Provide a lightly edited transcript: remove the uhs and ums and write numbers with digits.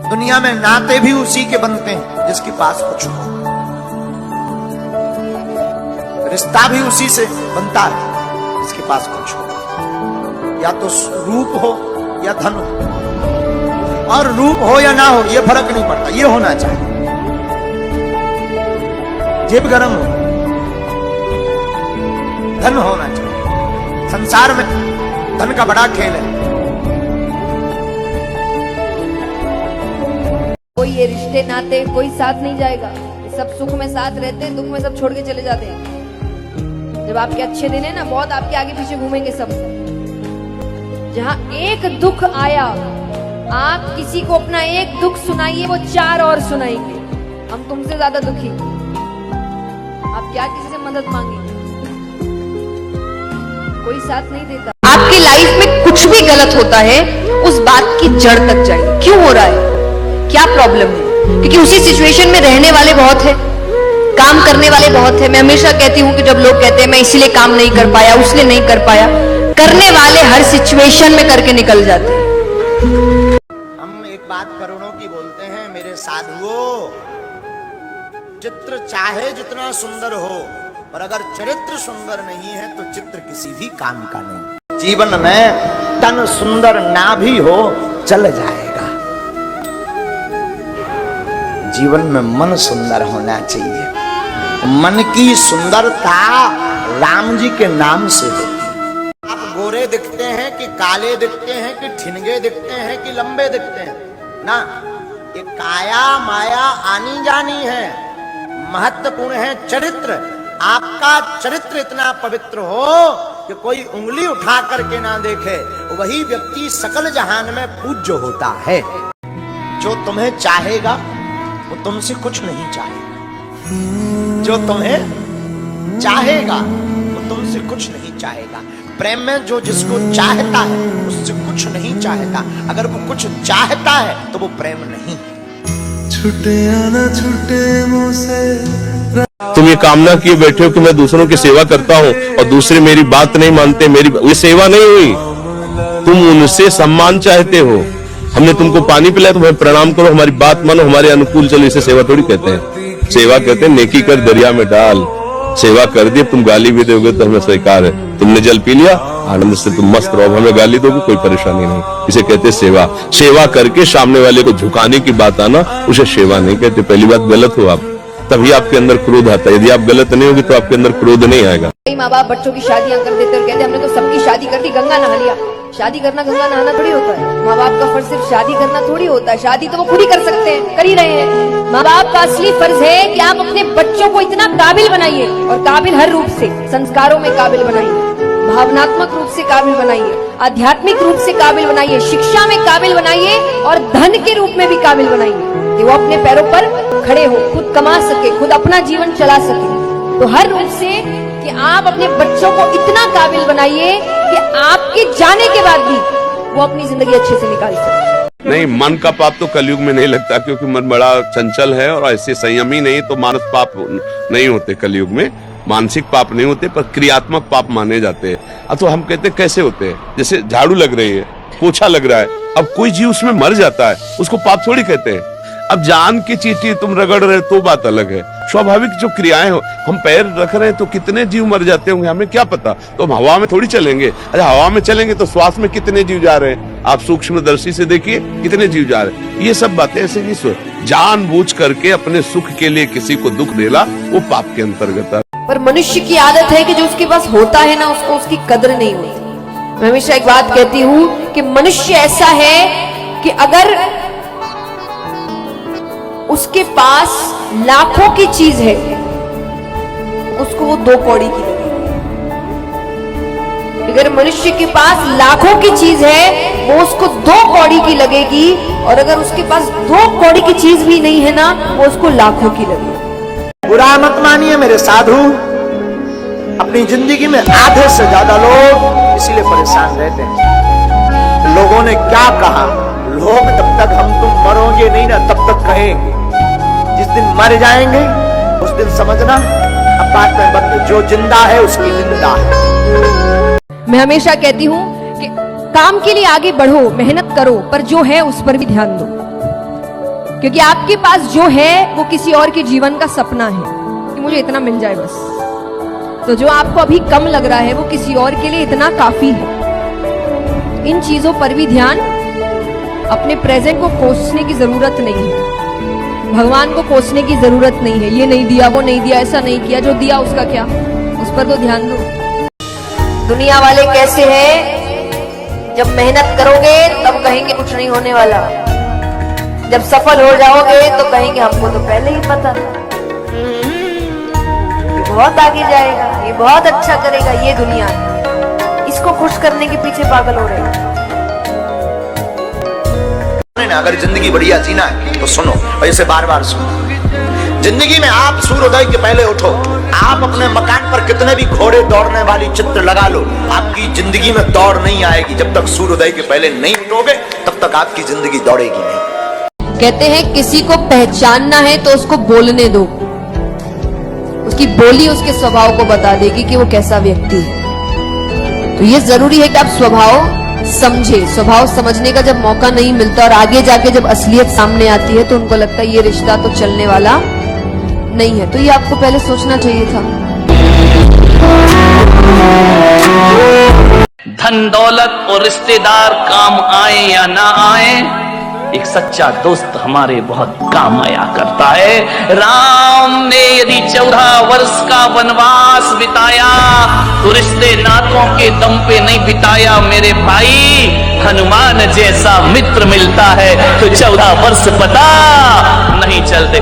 दुनिया में नाते भी उसी के बनते हैं जिसके पास कुछ हो, रिश्ता भी उसी से बनता है जिसके पास कुछ हो, या तो रूप हो या धन हो। और रूप हो या ना हो ये फर्क नहीं पड़ता, ये होना चाहिए। जेब गरम हो, धन होना चाहिए। संसार में धन का बड़ा खेल है। कोई ये रिश्ते नाते कोई साथ नहीं जाएगा। सब सुख में साथ रहते हैं, दुख में सब छोड़ के चले जाते हैं। जब आपके अच्छे दिन है ना, बहुत आपके आगे पीछे घूमेंगे सब। जहाँ एक दुख आया, आप किसी को अपना एक दुख सुनाइए, वो 4 और सुनाएंगे। हम तुमसे ज्यादा दुखी, आप क्या किसी से मदद मांगेंगे? कोई साथ नहीं देता। आपकी लाइफ में कुछ भी गलत होता है, उस बात की जड़ तक जाइए। क्यों हो रहा है, क्या प्रॉब्लम है? क्योंकि उसी सिचुएशन में रहने वाले बहुत है, काम करने वाले बहुत है। मैं हमेशा कहती हूँ कि जब लोग कहते हैं मैं इसीलिए काम नहीं कर पाया, उसने नहीं कर पाया, करने वाले हर सिचुएशन में करके निकल जाते हैं। हम एक बात करोड़ों की बोलते हैं मेरे साधुओं, चित्र चाहे जितना सुंदर हो, पर अगर चरित्र सुंदर नहीं है तो चित्र किसी भी काम का नहीं। जीवन में तन सुंदर ना भी हो चल जाएगा, जीवन में मन सुंदर होना चाहिए। मन की सुंदरता राम जी के नाम से होती है। आप गोरे दिखते हैं कि काले दिखते हैं कि ठिनगे दिखते हैं कि लंबे दिखते हैं ना, ये काया माया आनी जानी है। महत्वपूर्ण है चरित्र। आपका चरित्र इतना पवित्र हो कि कोई उंगली उठा करके ना देखे, वही व्यक्ति सकल जहान में पूज्य होता है। जो तुम्हें चाहेगा वो तुमसे कुछ नहीं चाहेगा, जो तुम्हें चाहेगा वो तुमसे कुछ नहीं चाहेगा। प्रेम में जो जिसको चाहता है उससे कुछ नहीं चाहता, अगर वो कुछ चाहता है तो वो प्रेम नहीं। छूटे आना छूटे मुझसे। तुम ये कामना किए बैठे हो कि मैं दूसरों की सेवा करता हूँ और दूसरे मेरी बात नहीं मानते, मेरी ये सेवा नहीं हुई। तुम उनसे सम्मान चाहते हो। हमने तुमको पानी पिलाया, तुम्हें प्रणाम करो, हमारी बात मानो, हमारे अनुकूल चलो। इसे सेवा थोड़ी कहते हैं। सेवा कहते हैं नेकी कर दरिया में डाल। सेवा कर दी, तुम गाली भी दोगे तो हमें स्वीकार है। तुमने जल पी लिया, आनंद से तुम मस्त रहो, हमें गाली दोगे कोई परेशानी नहीं। इसे कहते सेवा। सेवा करके सामने वाले को झुकाने की बात आना, उसे सेवा नहीं कहते। पहली बात गलत हो आप, तभी आपके अंदर क्रोध आता है। यदि आप गलत नहीं होगी तो आपके अंदर क्रोध नहीं आएगा। कई माँ बाप बच्चों की शादियां कर देते और कहते हमने तो सबकी शादी कर दी, गंगा नहा लिया। शादी करना गंगा नहाना थोड़ी होता है। माँ बाप का फर्ज सिर्फ शादी करना थोड़ी होता है। शादी तो वो खुद ही कर सकते हैं, कर ही रहे हैं। माँ बाप का असली फर्ज है कि आप अपने बच्चों को इतना काबिल बनाइए, और काबिल हर रूप से, संस्कारों में काबिल बनाइए, भावनात्मक रूप से काबिल बनाइए, आध्यात्मिक रूप से काबिल बनाइए, शिक्षा में काबिल बनाइए, और धन के रूप में भी काबिल बनाइए कि वो अपने पैरों पर खड़े हो, खुद कमा सके, खुद अपना जीवन चला सके। तो हर रूप से कि आप अपने बच्चों को इतना काबिल बनाइए कि आपके जाने के बाद भी वो अपनी जिंदगी अच्छे से निकाल सके। नहीं, मन का पाप तो कलयुग में नहीं लगता, क्योंकि मन बड़ा चंचल है और ऐसे संयमी नहीं, तो मानस पाप नहीं होते कलयुग में। मानसिक पाप नहीं होते, पर क्रियात्मक पाप माने जाते हैं। तो हम कहते कैसे होते हैं? जैसे झाड़ू लग रही है, पोछा लग रहा है, अब कोई जीव उसमें मर जाता है, उसको पाप थोड़ी कहते हैं। अब जान की चीज तुम रगड़ रहे तो बात अलग है। स्वाभाविक जो क्रियाएं हो, हम पैर रख रहे हैं तो कितने जीव मर जाते होंगे हमें क्या पता। तो हम हवा में थोड़ी चलेंगे। अरे हवा में चलेंगे तो श्वास में कितने जीव जा रहे हैं, आप सूक्ष्मदर्शी से देखिए कितने जीव जा रहे हैं। ये सब बातें ऐसे नहीं सोच, जानबूझ करके अपने सुख के लिए किसी को दुख देना, वो पाप के अंतर्गत है। पर मनुष्य की आदत है कि जो उसके पास होता है ना, उसको उसकी कदर नहीं होती। मैं हमेशा एक बात कहती हूँ कि मनुष्य ऐसा है कि अगर उसके पास लाखों की चीज है, उसको वो 2 कौड़ी की लगेगी। अगर मनुष्य के पास लाखों की चीज है, वो उसको 2 कौड़ी की लगेगी, और अगर उसके पास 2 कौड़ी की चीज भी नहीं है ना, वो उसको लाखों की लगेगी। बुरा मत मानिए मेरे साधु, अपनी जिंदगी में आधे से ज्यादा लोग इसीलिए परेशान रहते हैं। लोगों ने क्या कहा, लोग तब तक हम तुम मरोगे नहीं ना तब तक कहेंगे। जिस दिन मर जाएंगे उस दिन समझना अब बात में बंद, जो जिंदा है उसकी निंदा है। मैं हमेशा कहती हूँ कि काम के लिए आगे बढ़ो, मेहनत करो, पर जो है उस पर भी ध्यान दो। क्योंकि आपके पास जो है वो किसी और के जीवन का सपना है कि मुझे इतना मिल जाए बस। तो जो आपको अभी कम लग रहा है वो किसी और के लिए इतना काफी है। इन चीजों पर भी ध्यान, अपने प्रेजेंट को कोसने की जरूरत नहीं है, भगवान को कोसने की जरूरत नहीं है। ये नहीं दिया, वो नहीं दिया, ऐसा नहीं किया, जो दिया उसका क्या, उस पर तो ध्यान दो। दुनिया वाले कैसे हैं, जब मेहनत करोगे तब कहेंगे कुछ नहीं होने वाला, जब सफल हो जाओगे तो कहेंगे हमको तो पहले ही पता था, ये बहुत आगे जाएगा, ये बहुत अच्छा करेगा। ये दुनिया है, इसको खुश करने के पीछे पागल हो रहे हैं। अगर जिंदगी बढ़िया जीना है तो सुनो, और इसे बार बार सुनो। जिंदगी में आप सूर्योदय के पहले उठो, आप अपने मकान पर कितने भी घोड़े दौड़ने वाली चित्र लगा लो, आपकी जिंदगी में दौड़ नहीं आएगी। जब तक सूर्योदय के पहले नहीं उठोगे तब तक आपकी जिंदगी दौड़ेगी नहीं। कहते हैं किसी को पहचानना है तो उसको बोलने दो, उसकी बोली उसके स्वभाव को बता देगी कि वो कैसा व्यक्ति है। तो ये जरूरी है कि आप स्वभाव समझे। स्वभाव समझने का जब मौका नहीं मिलता और आगे जाके जब असलियत सामने आती है तो उनको लगता है ये रिश्ता तो चलने वाला नहीं है। तो ये आपको पहले सोचना चाहिए था। धन दौलत और रिश्तेदार काम आए या ना आए, एक सच्चा दोस्त हमारे बहुत काम आया करता है। राम ने यदि 14 वर्ष का वनवास बिताया तो रिश्ते नातों के दम पे नहीं बिताया मेरे भाई। हनुमान जैसा मित्र मिलता है तो 14 वर्ष पता नहीं चलते।